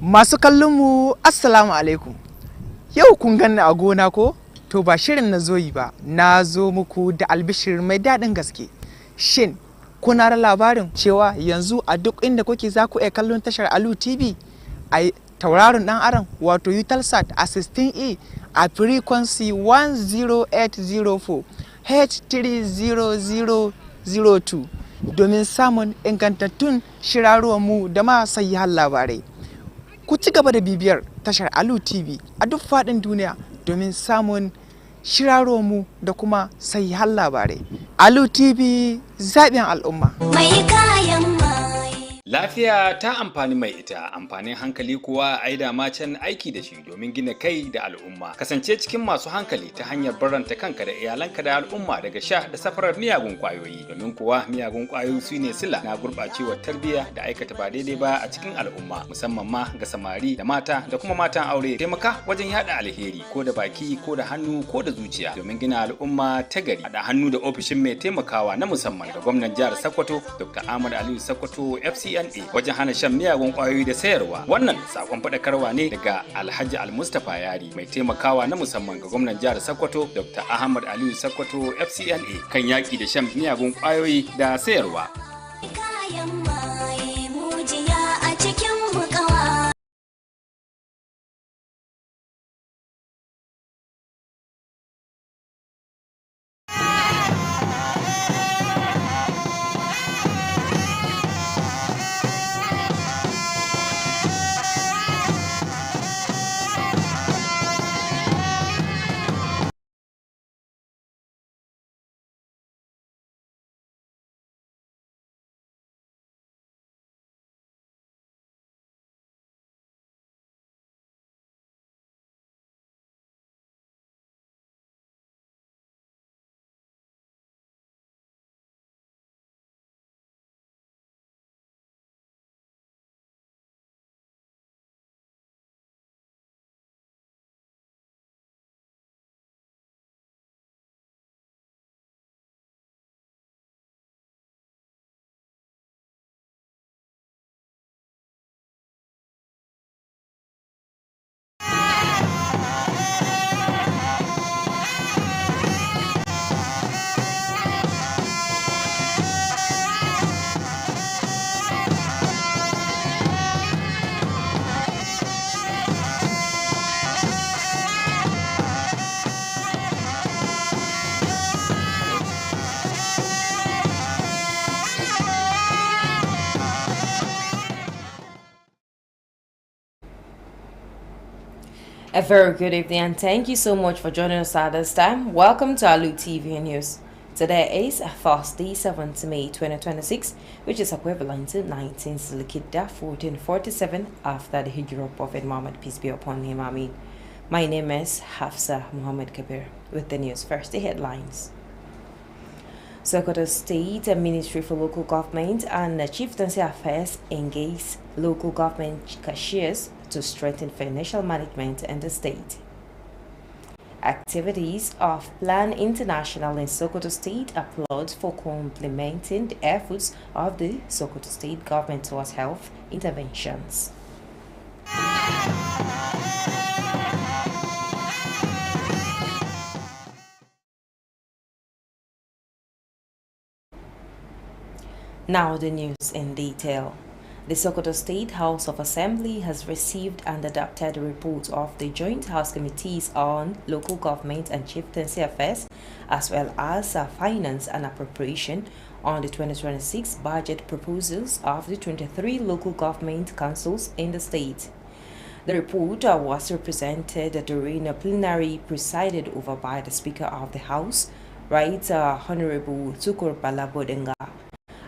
Masu kallon mu assalamu alaikum. Yau kun ganni a gona ko? To ba shirin na zo yi ba, na zo muku da albishir mai daɗin gaske. Shin kuna da labarin cewa yanzu a duk inda kuke za ku iya kallon tashar Alu TV a tauraron ɗan adam wato Utelsat a 16E a frequency 10804 H30002 domin samun ingantattun shirarwarmu da ma sahihan labarai. Ku ci gaba da bibiyar tashar Alu TV a duk faɗin duniya domin samun shirarwarmu da kuma sahihan labarai. Alu TV zaɓin al'umma. Mai kayan Lafiya ta amfani mai ita, amfanin hankali kuwa ai da ma can aiki da shi domin gina kai da al'umma. Kasance cikin masu hankali ta hanyar barranta kanka da iyalanka da al'umma daga sha da safarar miyagun kwayoyi. Domin kuwa miyagun kwayoyi su ne sila na gurɓacewar tarbiyya da aikata ba daidai ba a cikin al'umma, musamman ma ga samari da mata da kuma matan aure. Taimaka wajen yada alheri ko da baki ko da hannu ko da zuciya domin gina al'umma ta gari. Haɗa hannu da ofishin mai taimakawa na musamman ga gwamnan jihar Sokoto Dr. Ahmad Aliyu Sokoto FCN wajen hana shan miyagun kwayoyi da sayarwa. Wannan sakon faɗakarwa ne daga Alhaji Almustapha Yari mai taimakawa na musamman ga gwamnan jihar Sokoto Dr. Ahmad Aliyu Sokoto FCNA kan yaƙi da shan miyagun kwayoyi da sayarwa. A very good evening and thank you so much for joining us at this time. Welcome to Alu TV News. Today is Thursday, 7th May 2026, which is equivalent to 19th Zulhijjah 1447 after the Hijrah of Prophet Muhammad, peace be upon him. Ameen. My name is Hafsa Muhammad Kabir. With the news first, the headlines. Sokoto State Ministry for Local Government and Chieftaincy Affairs engage local government cashiers to strengthen financial management in the state. Activities of Plan International in Sokoto State applauds for complementing the efforts of the Sokoto State government towards health interventions. Now the news in detail. The Sokoto State House of Assembly has received and adopted a report of the Joint House Committees on Local Government and Chieftaincy Affairs, as well as Finance and Appropriation on the 2026 budget proposals of the 23 local government councils in the state. The report was represented during a plenary presided over by the Speaker of the House, Right Honorable Tukur Balabodenga.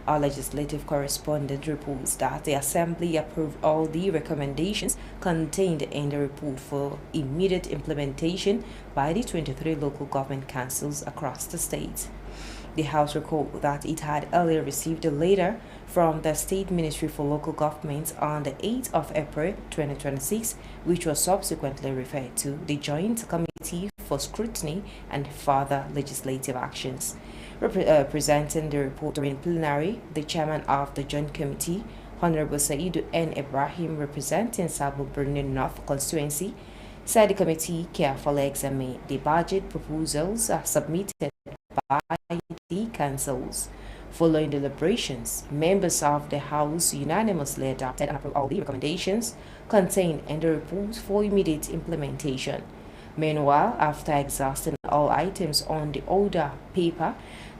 Our legislative correspondent reports that the Assembly approved all the recommendations contained in the report for immediate implementation by the 23 local government councils across the state. The House recalled that it had earlier received a letter from the State Ministry for Local Government on the 8th of April 2026, which was subsequently referred to the Joint Committee for Scrutiny and Further Legislative Actions. Presenting the report during plenary, the chairman of the Joint Committee, Honorable Saidu N. Ibrahim, representing Sabo Birnin North constituency, said the committee carefully examined the budget proposals submitted by the councils. Following deliberations, members of the House unanimously adopted and approved all the recommendations contained in the report for immediate implementation. Meanwhile, after exhausting all items on the order paper,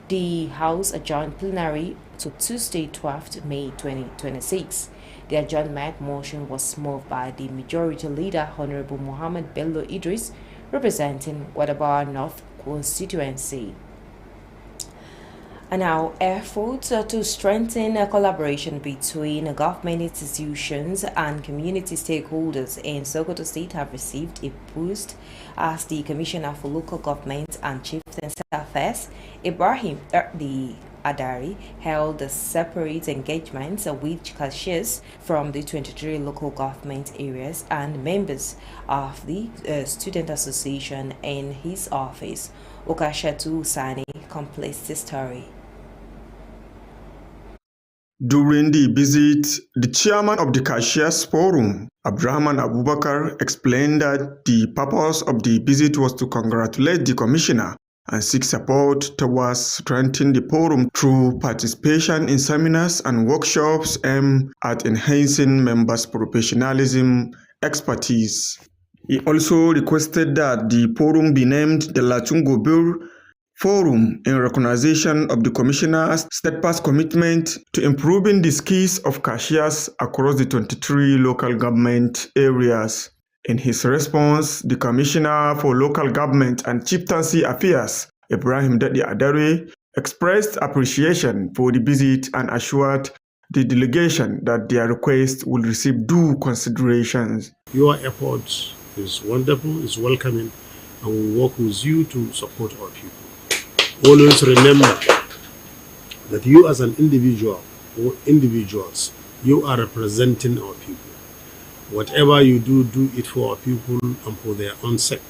the House adjourned plenary to Tuesday, 12th May 2026. The adjournment motion was moved by the Majority Leader, Honorable Muhammad Bello Idris, representing Wadabara North constituency. And now, efforts to strengthen collaboration between government institutions and community stakeholders in Sokoto State have received a boost as the Commissioner for Local Government and Chieftaincy Affairs, Ibrahim the Adari, held separate engagements with cashiers from the 23 local government areas and members of the Student Association in his office. Okashatu Sani completes the story. During the visit, the chairman of the Cashiers Forum, Abdurrahman Abubakar, explained that the purpose of the visit was to congratulate the commissioner and seek support towards strengthening the forum through participation in seminars and workshops aimed at enhancing members' professionalism, expertise. He also requested that the forum be named the Lachungobur Forum in recognition of the Commissioner's steadfast commitment to improving the skills of cashiers across the 23 local government areas. In his response, the Commissioner for Local Government and Chieftaincy Affairs, Ibrahim Dadi Adare, expressed appreciation for the visit and assured the delegation that their request will receive due considerations. Your effort is wonderful, is welcoming, and we will work with you to support our people. Always remember that you as an individual or individuals, you are representing our people. Whatever you do, do it for our people and for their own sake.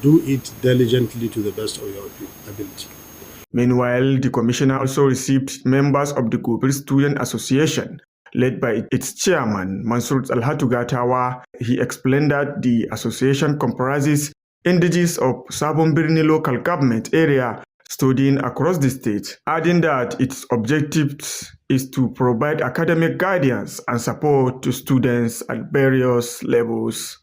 Do it diligently to the best of your ability. Meanwhile, the commissioner also received members of the Gobir Student Association, led by its chairman, Mansour Alhatu Gatawa. He explained that the association comprises individuals of Sabon Birni local government area studying across the state, adding that its objective is to provide academic guidance and support to students at various levels.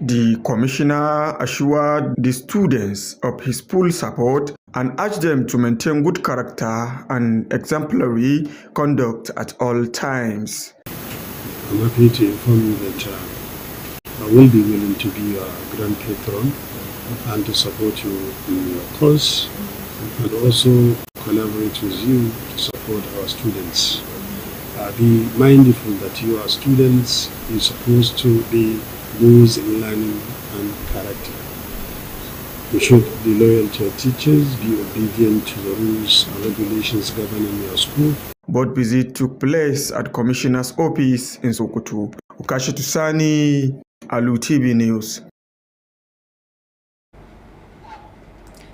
The commissioner assured the students of his full support and urged them to maintain good character and exemplary conduct at all times. I'm happy to inform you that I will be willing to be your grand patron and to support you in your cause, and also collaborate with you to support our students. Be mindful that you are students, you're supposed to be those in learning and character. You should be loyal to your teachers, be obedient to the rules and regulations governing your school. Both visits took place at Commissioner's office in Sokoto. Ukashi Tusani, Alu TV News.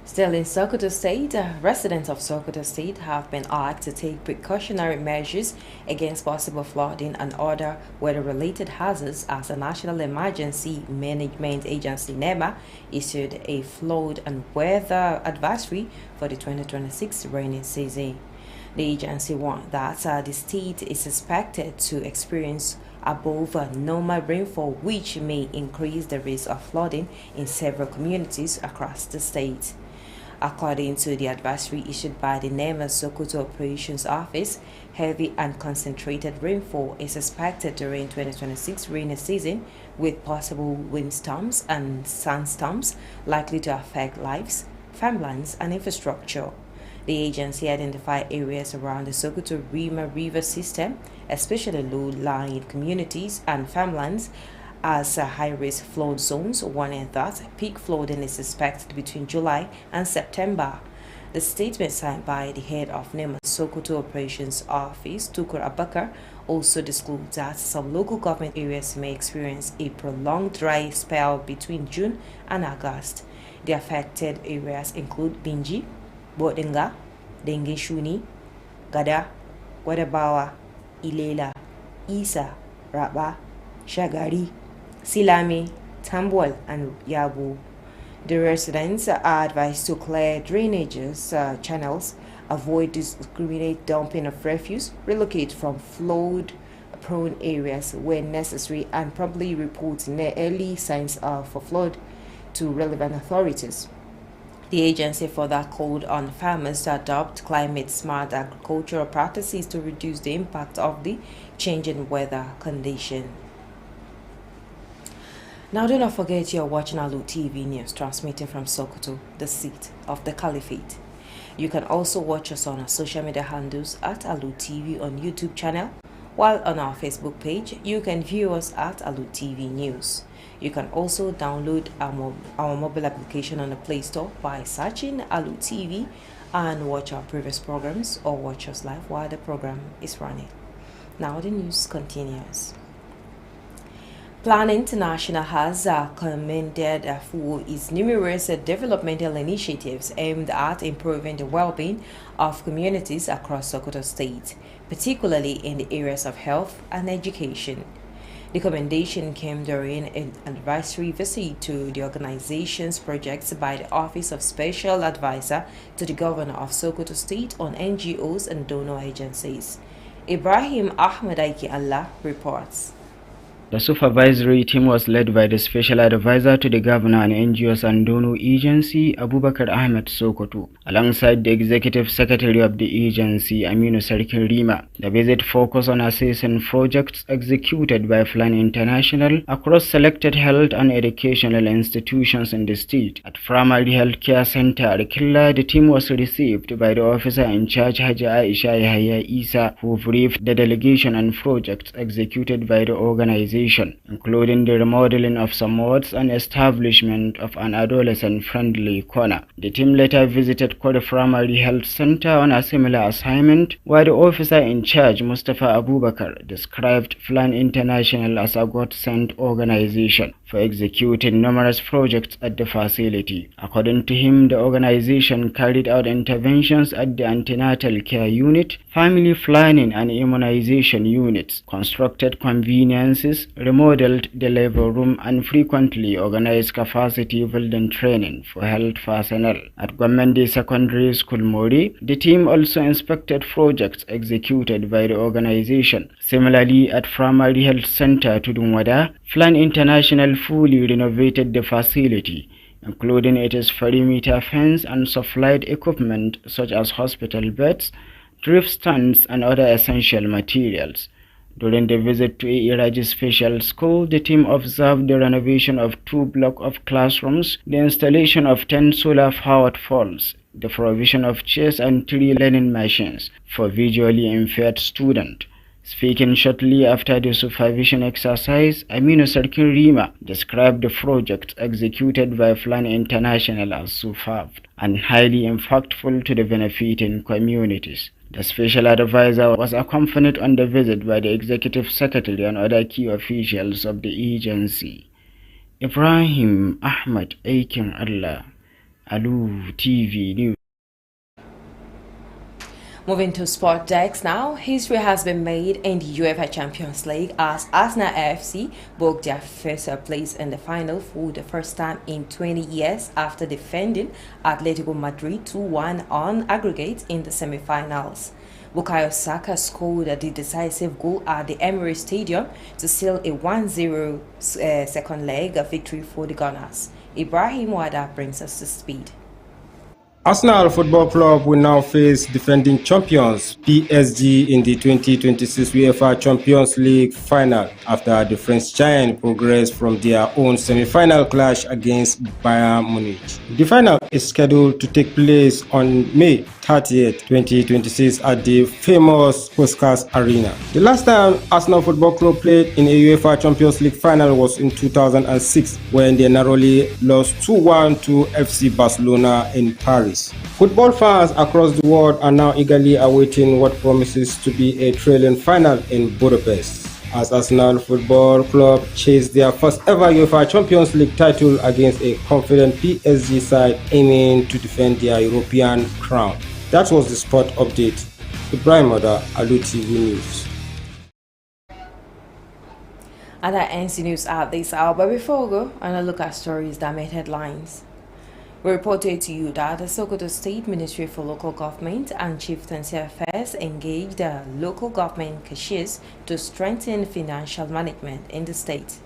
Still in Sokoto State, residents of Sokoto State have been asked to take precautionary measures against possible flooding and other weather-related hazards as the National Emergency Management Agency NEMA issued a flood and weather advisory for the 2026 rainy season. The agency warned that the state is expected to experience above normal rainfall, which may increase the risk of flooding in several communities across the state. According to the advisory issued by the NEMA Sokoto Operations Office, heavy and concentrated rainfall is expected during 2026 rainy season, with possible windstorms and sandstorms likely to affect lives, farmlands, and infrastructure. The agency identified areas around the Sokoto Rima River system, especially low-lying communities and farmlands, as high-risk flood zones, warning that peak flooding is expected between July and September. The statement signed by the head of NEMA Sokoto Operations Office, Tukur Abakar, also disclosed that some local government areas may experience a prolonged dry spell between June and August. The affected areas include Binji, Bodinga, Denge Shuni, Gada, Wadabawa, Ilela, Isa, Raba, Shagari, Silame, Tambuwal, and Yabu. The residents are advised to clear drainages channels, avoid indiscriminate dumping of refuse, relocate from flood-prone areas where necessary, and promptly report early signs of flood to relevant authorities. The agency further called on farmers to adopt climate-smart agricultural practices to reduce the impact of the changing weather condition. Now do not forget you're watching Alu TV News, transmitting from Sokoto, the seat of the Caliphate. You can also watch us on our social media handles at Alu TV on YouTube channel, while on our Facebook page, you can view us at Alu TV News. You can also download our mobile application on the Play Store by searching Alu TV and watch our previous programs or watch us live while the program is running. Now the news continues. Plan International has commended for its numerous developmental initiatives aimed at improving the well-being of communities across Sokoto State, particularly in the areas of health and education. The commendation came during an advisory visit to the organization's projects by the Office of Special Advisor to the Governor of Sokoto State on NGOs and donor agencies. Ibrahim Ahmed Aiki Allah reports. The supervisory team was led by the Special Advisor to the Governor and NGOs and donor agency, Abubakar Ahmed Sokoto, alongside the Executive Secretary of the agency, Aminu Sarkin Rima. The visit focused on assessing projects executed by Plan International across selected health and educational institutions in the state. At Primary Healthcare Center Arkilla, the team was received by the officer in charge, Haji Aisha Yahya Isa, who briefed the delegation on projects executed by the organization, including the remodeling of some wards and establishment of an adolescent-friendly corner. The team later visited Kore Primary Health Center on a similar assignment, where the officer in charge, Mustafa Abubakar, described Plan International as a God-sent organization for executing numerous projects at the facility. According to him, the organization carried out interventions at the antenatal care unit, family planning and immunization units, constructed conveniences, remodeled the labor room, and frequently organized capacity building training for health personnel. At Gwamende Secondary School Mori, the team also inspected projects executed by the organization. Similarly, at Primary Health Center Tudunwada, Plan International fully renovated the facility, including its perimeter fence and supplied equipment such as hospital beds, drip stands, and other essential materials. During the visit to Iraji Special School, the team observed the renovation of 2 blocks of classrooms, the installation of 10 solar-powered poles, the provision of chairs and 3 learning machines for visually impaired students. Speaking shortly after the supervision exercise, Aminu Sarkin Rima described the project executed by Plan International as superb and highly impactful to the benefiting communities. The Special Advisor was accompanied on the visit by the Executive Secretary and other key officials of the agency. Ibrahim Ahmed Aikin Allah, Alu TV News. Moving to sport decks now, history has been made in the UEFA Champions League as Arsenal AFC booked their first place in the final for the first time in 20 years after defending Atletico Madrid 2-1 on aggregate in the semi-finals. Bukayo Saka scored the decisive goal at the Emirates Stadium to seal a 1-0 second leg victory for the Gunners. Ibrahim Wada brings us to speed. Arsenal Football Club will now face defending champions PSG in the 2026 UEFA Champions League final after the French giant progressed from their own semi-final clash against Bayern Munich. The final is scheduled to take place on May 30th, 2026 at the famous Puskas Arena. The last time Arsenal Football Club played in a UEFA Champions League final was in 2006 when they narrowly lost 2-1 to FC Barcelona in Paris. Football fans across the world are now eagerly awaiting what promises to be a thrilling final in Budapest, as Arsenal Football Club chased their first ever UEFA Champions League title against a confident PSG side aiming to defend their European crown. That was the sport update. Ibrahim Oda, Alu TV News. And that ends the news at this hour. But before we go, another look at stories that made headlines. We reported to you that the Sokoto State Ministry for Local Government and Chieftaincy Affairs engaged the local government cashiers to strengthen financial management in the state.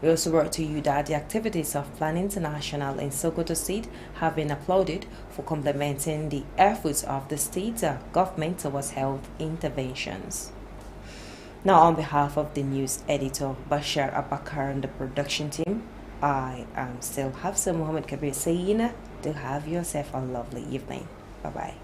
We also brought to you that the activities of Plan International in Sokoto State have been applauded for complementing the efforts of the state government towards health interventions. Now, on behalf of the news editor Bashar Abakar and the production team, I am still Hafsa Muhammad Kabir saying, do have yourself a lovely evening. Bye-bye.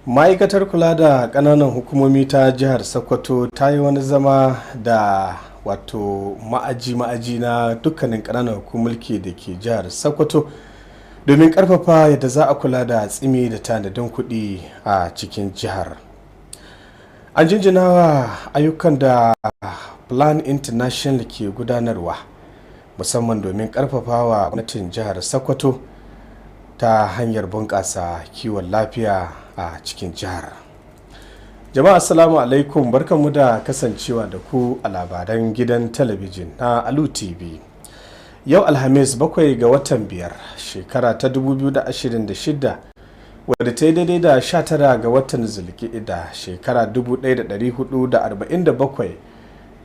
ma'aikatar kula da kananan hukumomi ta jihar sokoto ta yi wani zama da wato ma'aji na dukkanin kananan hukumulki da ke jihar sokoto domin karfafa yadda za a kula da tsimi da tanadin kuɗi a cikin jihar. An jinjina wa ayyukan da Plan International ke gudanarwa musamman domin karfafawa gwamnatin jihar sokoto ta hanyar bunƙasa kiwon lafiya a cikin jihar. Jama'a assalamu alaikum, barkanmu da kasancewa da ku a labaran gidan talabijin na Alu TV. Yau Alhamis 7 ga watan 5 shekara ta 2026 wadda ta yi daidai da 19 ga watan Zulqa'ida shekara 1447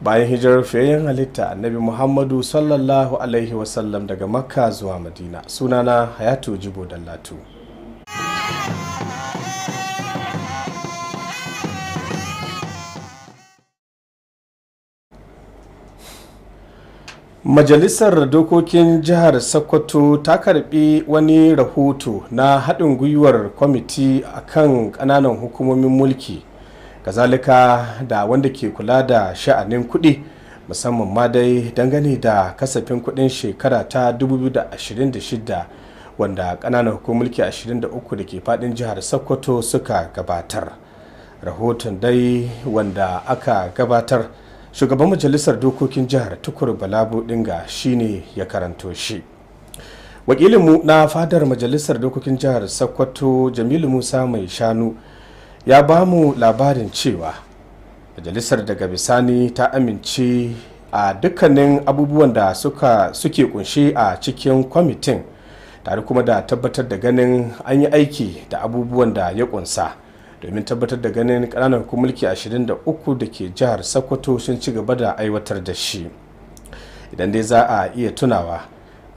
bayan hijirar fiyayyen halitta Annabi Muhammadu sallallahu alaihi wasallam daga Makka zuwa Madina. Sunana Hayatu Jibo Dallatu. Majalisar Dokokin Jihar Sokoto ta karbi wani rahoto na haɗin gwiwar kwamiti akan ƙananan hukumomin mulki, kazalika da wanda ke kula da sha'anin kuɗi musamman ma dai dangane da kasafin kuɗin shekara ta 2026 wanda ƙananan hukumomin mulki 23 da ke faɗin jihar Sokoto suka gabatar. Rahoton dai wanda aka gabatar, shugaban majalisar dokokin jihar Tukur Balabo Dinga shine ya karanto shi. Wakilinmu na fadar majalisar dokokin jihar Sokoto Jamilu Musa Mai Shanu ya ba mu labarin cewa majalisar daga bisani ta amince a dukkanin abubuwan da suke kunshe a cikin kwamitin, tare kuma da tabbatar da ganin an yi aiki da abubuwan da ya kunsa domin tabbatar da ganin ƙananan hukumulki 23 da ke jihar Sokoto sun ci gaba da aiwatar da shi. Idan dai za a iya tunawa,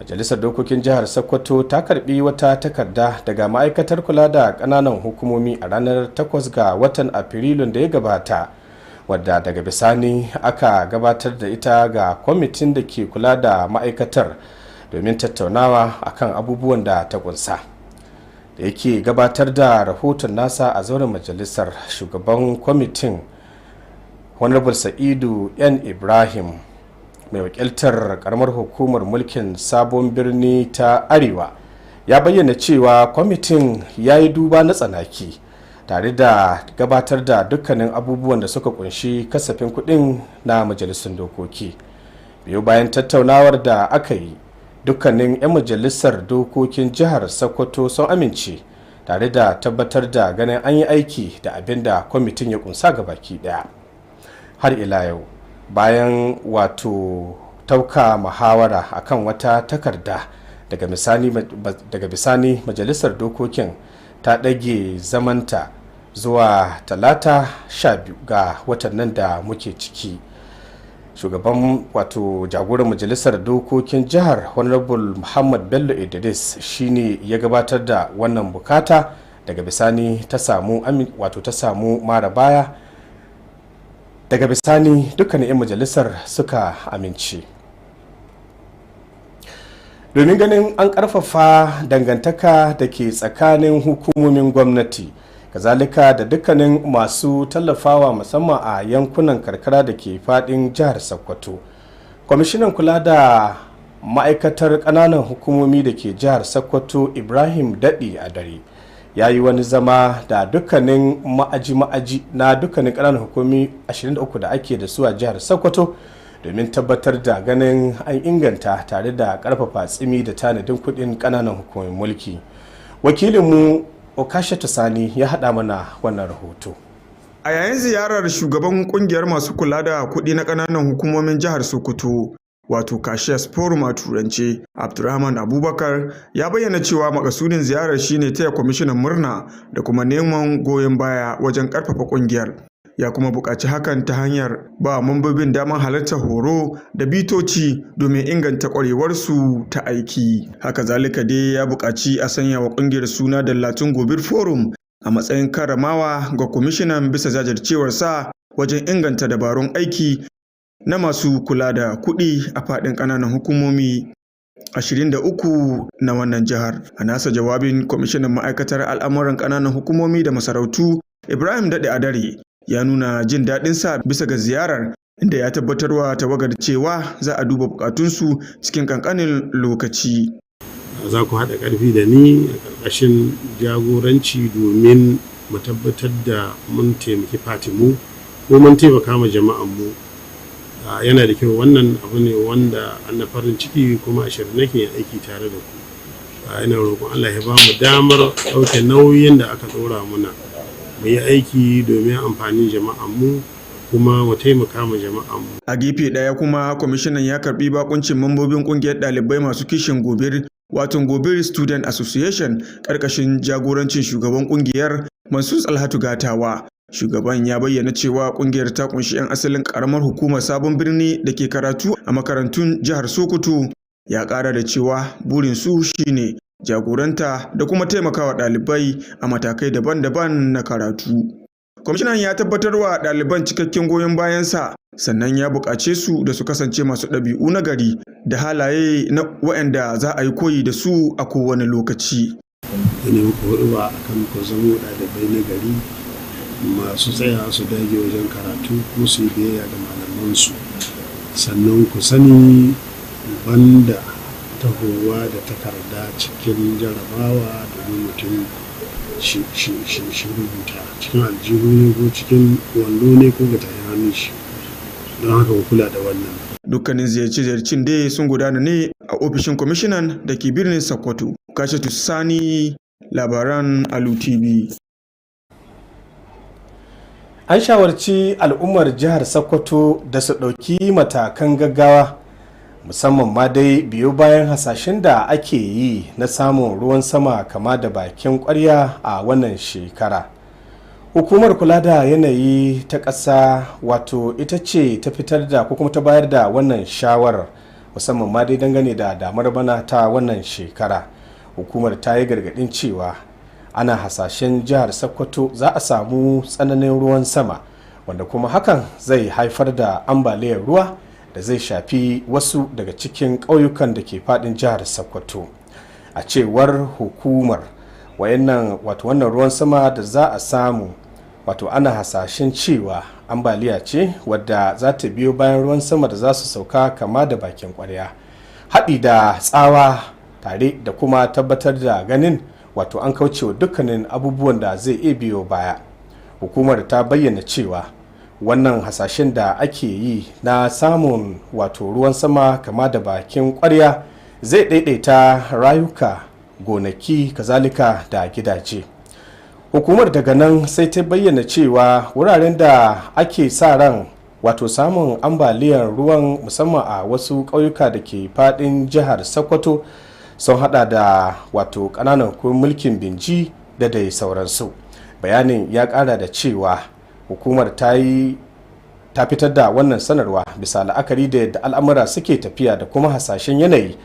majalisar dokokin jihar Sokoto ta karbi wata takarda daga ma'aikatar kula da ƙananan hukumomi a ranar 8 ga watan Afrilun da ya gabata, wadda daga bisani aka gabatar da ita ga kwamitin da ke kula da ma'aikatar domin tattaunawa akan abubuwan da ta kunsa. Da yake gabatar da rahoton nasa a zauren majalisar, shugaban kwamitin honorable Sa'idu N Ibrahim mai wakiltar karamar hukumar mulkin sabon birni ta arewa ya bayyana cewa kwamitin ya yi duba na tsanaki tare da gabatar da dukkanin abubuwan da suka kunshi kasafin kuɗin na majalisun dokoki. Biyu bayan tattaunawar da aka yi, dukkanin 'yan majalisar dokokin jihar Sokoto sun amince tare da tabbatar da ganin an yi aiki da abin da kwamitin ya kunsa gabaki daya. Har ila yau, bayan wato tauka muhawara akan wata takarda daga bisani majalisar dokokin ta ɗage zamanta zuwa talata 12 ga watan nan da muke ciki. Shugaban wato jagoran majalisar dokokin jihar honorable Muhammad Bello Idris shine ya gabatar da wannan bukata, daga bisani ta samu mara baya, daga bisani dukkanin 'yan majalisar suka amince. Domin ganin an karfafa dangantaka da ke tsakanin hukumomin gwamnati kazalika da dukkanin masu tallafawa musamman a yankunan karkara da ke fadin jihar Sokoto, kwamishinan kula da ma'aikatar kananan hukumomi da ke jihar Sokoto Ibrahim Dadi Adare ya yi wani zama da dukkanin ma'aji na dukkanin kananan hukumomi 23 da ake da su a jihar Sokoto domin tabbatar da ganin an inganta tare da karfafa tsimi da tanadin kudin kananan hukumomin mulki. Wakilinmu Okashatu Sani ya haɗa mana wannan rahoto. A yayin ziyarar shugaban kungiyar masu kula da kuɗi na ƙananan hukumomin jihar Sokoto, wato Cashiers Forum a turance, Abdurrahman Abubakar ya bayyana cewa makasudin ziyarar shine taya kwamishinan murna da kuma neman goyon baya wajen ƙarfafa kungiyar. Ya kuma buƙaci hakan ta hanyar ba mambobin damar halartar horo da bitoci domin inganta ƙwarewarsu ta aiki. Haka zalika dai ya buƙaci a sanya wa ƙungiyar suna da Latin Gobir Forum a matsayin karamawa ga kwamishinan bisa jajircewarsa wajen inganta dabarun aiki na masu kula da kuɗi a faɗin ƙananan hukumomi 23 na wannan jihar. A nasa jawabin, kwamishinan ma'aikatar al'amuran ƙananan hukumomi da masarautu Ibrahim Dadi Adare ya nuna jin daɗinsa bisa ga ziyarar, inda ya tabbatarwa tawagar cewa za a duba bukatunsu cikin kankanin lokaci. Za ku haɗa ƙarfi da ni a ƙarƙashin jagoranci domin mu tabbatar da mun taimaki fatimu ko mun taimaka ma jama'anmu. Yana da kyau, wannan abu ne wanda an na farin ciki kuma a shirin nake aiki tare da ku. Ina roƙon Allah ya ba mu damar ɗauke nauyin da aka ɗora muna. Mu yi aiki domin amfanin jama'anmu kuma mu taimaka ma jama'anmu. A gefe ɗaya kuma kwamishinan ya karɓi bakuncin mambobin ƙungiyar ɗalibai masu kishin Gobir, wato Gobir Student Association, ƙarƙashin jagorancin shugaban ƙungiyar Mansur Alhatu Gatawa. Shugaban ya bayyana cewa ƙungiyar ta kunshi 'yan asalin ƙaramar hukumar Sabon Birni da ke karatu a makarantun jihar Sokoto. Ya ƙara da cewa burinsu shine jagoranta da kuma taimakawa ɗalibai a matakai daban-daban na karatu. Kwamishinan ya tabbatar wa ɗaliban cikakken goyon bayansa, sannan ya buƙace su da su kasance masu ɗabi'u na gari da halaye na waɗanda za a yi koyi da su a kowane lokaci. Ina muku huɗuba akan ku zamo ɗalibai na gari masu tsaya su dage wajen karatu ko su yi biyayya ga malamansu, sannan ku sani banda tahowa da takarda cikin jarabawa domin mutum shi rubuta cikin aljihu ne ko cikin wando ne ko ga tayin hannun shi, don haka ku kula da wannan. Dukkanin ziyarce-ziyarcin dai sun gudana ne a ofishin kwamishinan da ke birnin Sokoto. Okashatu Sani, labaran Alu TV. An shawarci al'ummar jihar Sokoto da su ɗauki matakan gaggawa, musamman ma dai biyo bayan hasashen da ake yi na samun ruwan sama kama da bakin kwarya a wannan shekara. Hukumar kula da yanayi ta ƙasa wato ita ce ta fitar da ko kuma ta bayar da wannan shawarar, musamman ma dai dangane da damar bana ta wannan shekara. Hukumar ta yi gargaɗin cewa ana hasashen jihar Sokoto za a samu tsananin ruwan sama, wanda kuma hakan zai haifar da ambaliyar ruwa da zai shafi wasu daga cikin ƙauyukan da ke faɗin jihar Sokoto. A cewar hukumar, wannan ruwan sama da za a samu ana hasashen cewa ambaliya ce wadda za ta biyo bayan ruwan sama da za su sauka kama da bakin ƙwarya, haɗi da tsawa, tare da kuma tabbatar da ganin wato an kaucewa dukkanin abubuwan da zai iya biyo baya. Hukumar ta bayyana cewa wannan hasashen da ake yi na samun wato ruwan sama kama da bakin kwarya zai daidaita rayuka, gonaki, kazalika da gidaje. Hukumar daga nan sai ta bayyana cewa wuraren da ake sa ran wato samun ambaliyar ruwan musamman a wasu ƙauyuka da ke fadin jihar Sokoto sun hada da wato ƙananan hukumar mulkin Binji da dai sauransu. Bayanin ya ƙara da cewa hukumar ta fitar da wannan sanarwa bisa la'akari da yadda al'amura suke tafiya da kuma hasashen yanayi,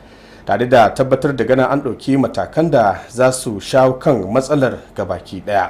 tare da tabbatar da ganin an ɗauki matakan da za su shawo kan matsalar gabaki ɗaya.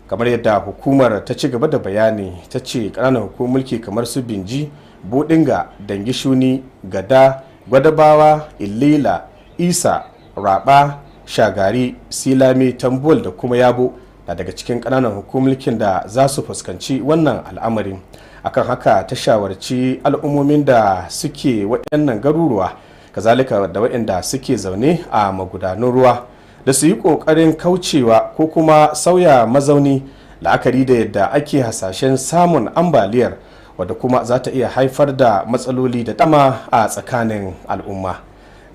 Kamar yadda hukumar ta ci gaba da bayani, ta ce ƙananan hukumar mulki kamar su Binji, Bodinga, Dangishuni, Gada, Gwadabawa, Illela, Isa, Raba, Shagari, Silami, Tambol da kuma Yabo na daga cikin ƙananan hukumar mulkin da za su fuskanci wannan al'amarin. Akan haka ta shawarci al'ummomin da suke waɗannan garuruwa, kazalika da waɗanda suke zaune a magudanun ruwa, da su yi ƙoƙarin kaucewa ko kuma sauya mazauni la'akari da yadda ake hasashen samun ambaliyar, wadda kuma za ta iya haifar da matsaloli da dama a tsakanin al'umma.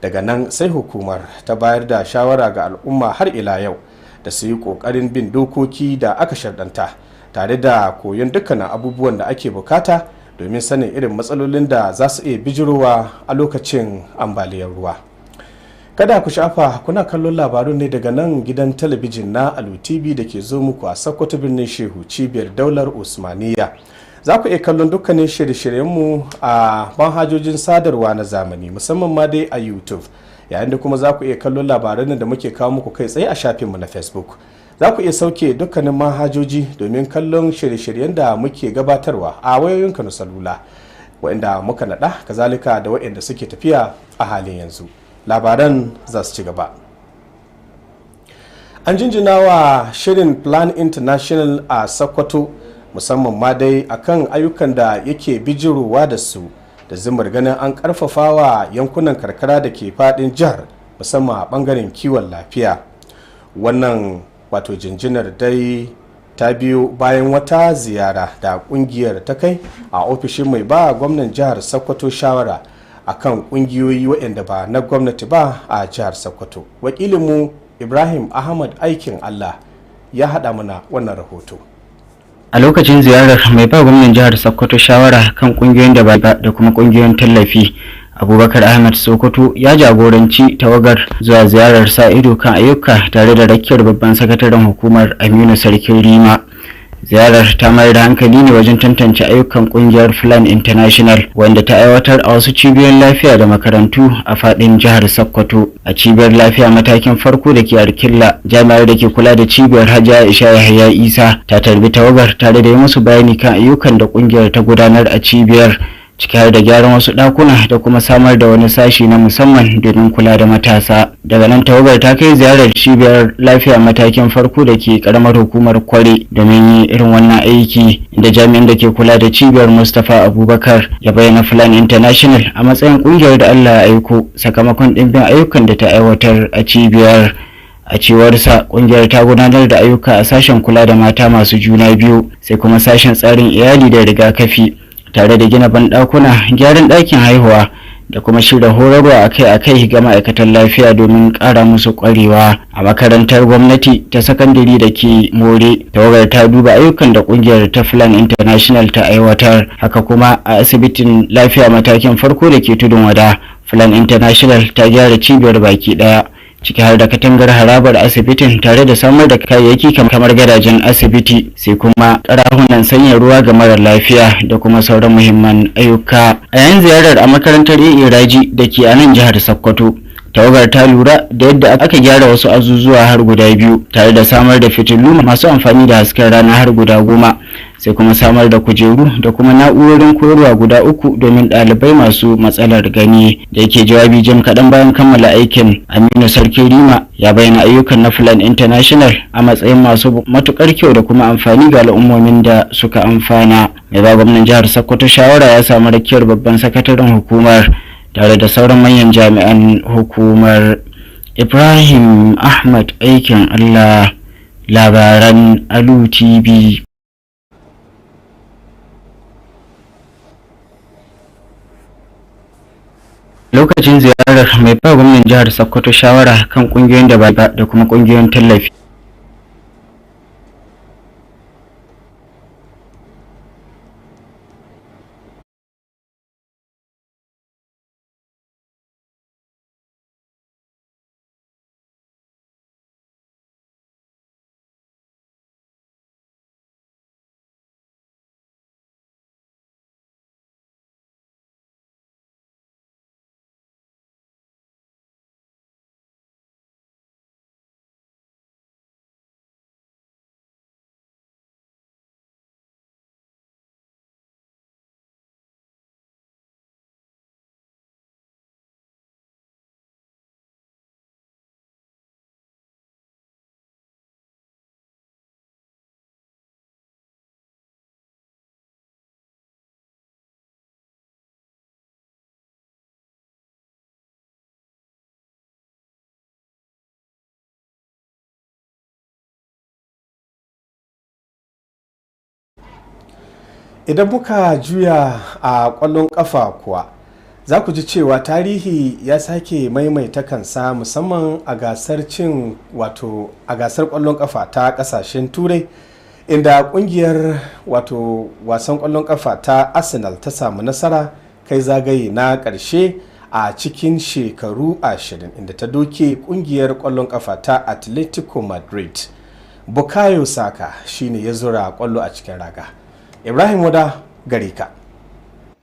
Daga nan sai hukumar ta bayar da shawara ga al'umma har ila yau da su yi ƙoƙarin bin dokoki da aka sharɗanta, tare da koyon dukkanin abubuwan da ake bukata domin sanin irin matsalolin da za su iya bijirowa a lokacin ambaliyar ruwa. Kada ku shafa, kuna kallon labarun ne daga nan gidan talabijin na Alu TV da ke zo muku a Sokoto birnin Shehu, cibiyar daular Usmaniya. Za ku iya kallon dukkanin shirye-shiryenmu a manhajojin sadarwa na zamani, musamman ma dai a YouTube, yayin da kuma za ku iya kallon labaran da muke kawo muku kai tsaye a shafinmu na Facebook. Za ku iya sauke dukkanin manhajoji domin kallon shirye-shiryen da muke gabatarwa a wayoyinka na salula, waɗanda muka naɗa, kazalika da waɗanda suke tafiya a halin yanzu. Labaran za su ci gaba. An jinjina wa shirin Plan International a Sokoto, musamman ma dai akan ayyukan da yake bijirowa da su da zumar ganin an karfafa wa yankunan karkara da ke fadin jihar, musamman a bangaren kiwon lafiya. Wannan wato jinjinar dai ta biyo bayan wata ziyara da kungiyar ta kai a ofishin mai ba gwamnan jihar Sokoto shawara akan kungiyoyi waɗanda ba na gwamnati ba a jihar Sokoto. Wakilinmu Ibrahim Ahmad Aikin Allah ya haɗa mana wannan rahoto. A lokacin ziyarar mai ba gwamnan jihar Sokoto shawara kan kungiyoyin da ba da kuma kungiyoyin tallafi, Abubakar Ahmed Sokoto ya jagoranci tawagar zuwa ziyarar sa ido kan ayyuka tare da rakiyar babban sakataren hukumar Aminu Sarkin Rima. Ziyarar ta mayar da hankali ne wajen tantance ayyukan kungiyar Plan International, wanda ta aiwatar a wasu cibiyoyin lafiya da makarantu a fadin jihar Sokoto. A cibiyar lafiya matakin farko da ke Arkilla, jami'ar da ke kula da cibiyar Hajiya Aisha Yahaya Isa ta tarbi tawagar tare da yi musu bayani kan ayyukan da kungiyar ta gudanar a cibiyar, ciki har da gyaran wasu ɗakuna da kuma samar da wani sashi na musamman domin kula da matasa. Daga nan tawagar ta kai ziyarar cibiyar lafiya matakin farko da ke karamar hukumar Kware domin yi irin wannan aiki, inda jami'in da ke kula da cibiyar Mustapha Abubakar ya bayyana Plan International a matsayin kungiyar da Allah ya aiko sakamakon ɗimbin ayyukan da ta aiwatar a cibiyar. A cewarsa, kungiyar ta gudanar da ayyuka a sashen kula da mata masu juna biyu, sai kuma sashen tsarin iyali da rigakafi, tare da gina banɗakuna, gyaran ɗakin haihuwa da kuma shirya horarwa akai-akai ga ma'aikatan lafiya domin ƙara musu ƙwarewa. A makarantar gwamnati ta sakandare da ke More, tawagar ta duba ayyukan da ƙungiyar ta Plan International ta aiwatar. Haka kuma a asibitin lafiya matakin farko da ke Tudun Wada, Plan International ta gyara cibiyar baki ɗaya, ciki har da katangar harabar asibitin tare da samar da kayayyaki kamar gadajen asibiti, sai kuma karahunan sanya ruwa ga mara lafiya da kuma sauran muhimman ayyuka. A yayin ziyarar a makarantar Raji da ke a nan jihar Sokoto, tawagar ta lura da yadda aka gyara wasu azuzuwa har guda 2 tare da samar da fitilu masu amfani da hasken rana har guda 10, sai kuma samar da kujeru da kuma na'urorin koyarwa guda 3 domin ɗalibai masu matsalar gani. Da yake jawabi jim kaɗan bayan kammala aikin, Aminu Sarkin Rima ya bayyana ayyukan na Plan International a matsayin masu matukar kyau da kuma amfani ga al'ummomin da suka amfana. Mai ba gwamnan jihar Sokoto shawara ya samu rakiyar babban sakataren hukumar tare da sauran manyan jami'an hukumar. Ibrahim Ahmad aikin Allah, labaran Alu TV. Lokacin ziyarar mai ba gwamnan jihar Sokoto shawara kan kungiyoyin da ba da kuma kungiyoyin tallafi. Idan muka juya a kwallon kafa kuwa za ku ji cewa tarihi ya sake maimaita kansa musamman a gasar a gasar kwallon kafa ta kasashen turai, inda kungiyar wasan kwallon kafa ta Arsenal ta samu nasara kai zagaye na karshe a cikin shekaru 20, inda ta doke kungiyar kwallon kafa ta Atletico Madrid. Bukayo Saka shine ya zura kwallo a cikin raga. Ibrahim Wada gare ka.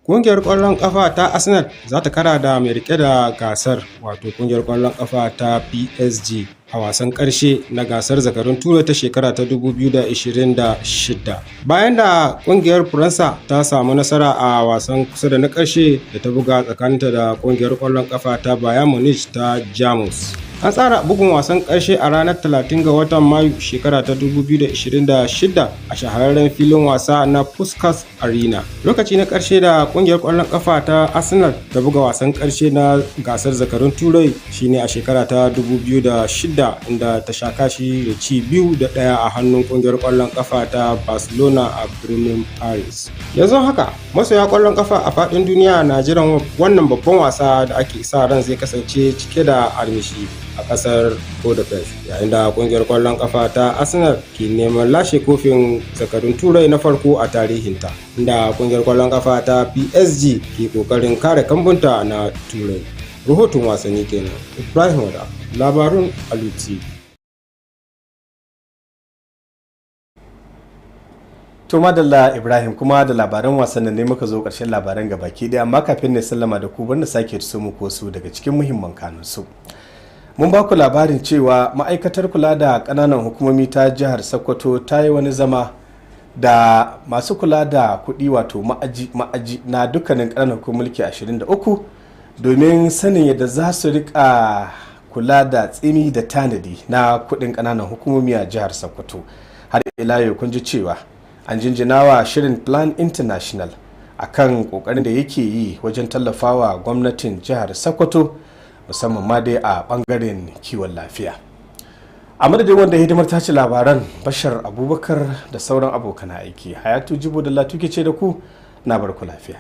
Kungiyar kwallon kafa ta Arsenal za ta kara da mai rike da gasar, wato kungiyar kwallon kafa ta PSG a wasan karshe na gasar zakarun turai ta shekara ta 2026, bayan da kungiyar Faransa ta samu nasara a wasan kusa da na karshe da ta buga tsakaninta da kungiyar kwallon kafa ta Bayern Munich ta Jamus. An tsara bugun wasan karshe a ranar 30 ga watan Mayu shekara ta 2026 a shahararren filin wasa na Puskas Arena. Lokaci na karshe da kungiyar kwallon kafa ta Arsenal ta buga wasan karshe na gasar zakarun turai shine a shekara ta 2006, inda ta sha kashi da ci 2-1 a hannun kungiyar kwallon kafa ta Barcelona a birnin Paris. Yanzu haka masoya kwallon kafa a fadin duniya na jiran wannan babban wasa da ake sa ran zai kasance cike da armishi a kasar Budapest, yayin da kungiyar kwallon kafa ta Arsenal ke neman lashe kofin zakarun turai na farko a tarihinta, inda kungiyar kwallon kafa ta PSG ke kokarin kare kambunta na turai. Rahoton wasanni kenan. Ibrahim Wada, labarun Alu TV. To madalla Ibrahim, kuma da labaran wasannin ne muka zo ƙarshen labaran gabaki daya, amma kafin ne sallama da ku bar na sake so muku wasu daga cikin muhimman kanunsu. Mun ba ku labarin cewa ma'aikatar kula da ƙananan hukumomi ta jihar Sokoto ta yi wani zama da masu kula da kuɗi, wato ma'aji na dukkanin ƙananan hukumomin mulki 23, domin sanin yadda za su rika kula da tsimi da tanadi na kuɗin ƙananan hukumomi a jihar Sokoto. Har ila yau kun ji cewa an jinjinawa shirin Plan International akan kokarin da yake yi wajen tallafawa gwamnatin jihar Sokoto, musamman ma dai a bangaren kiwon lafiya. A madadin wanda hidimar ta ci labaran, Bashar Abubakar da sauran abokan aiki, Hayatu Jibo da Latuke ce da ku, na barku lafiya.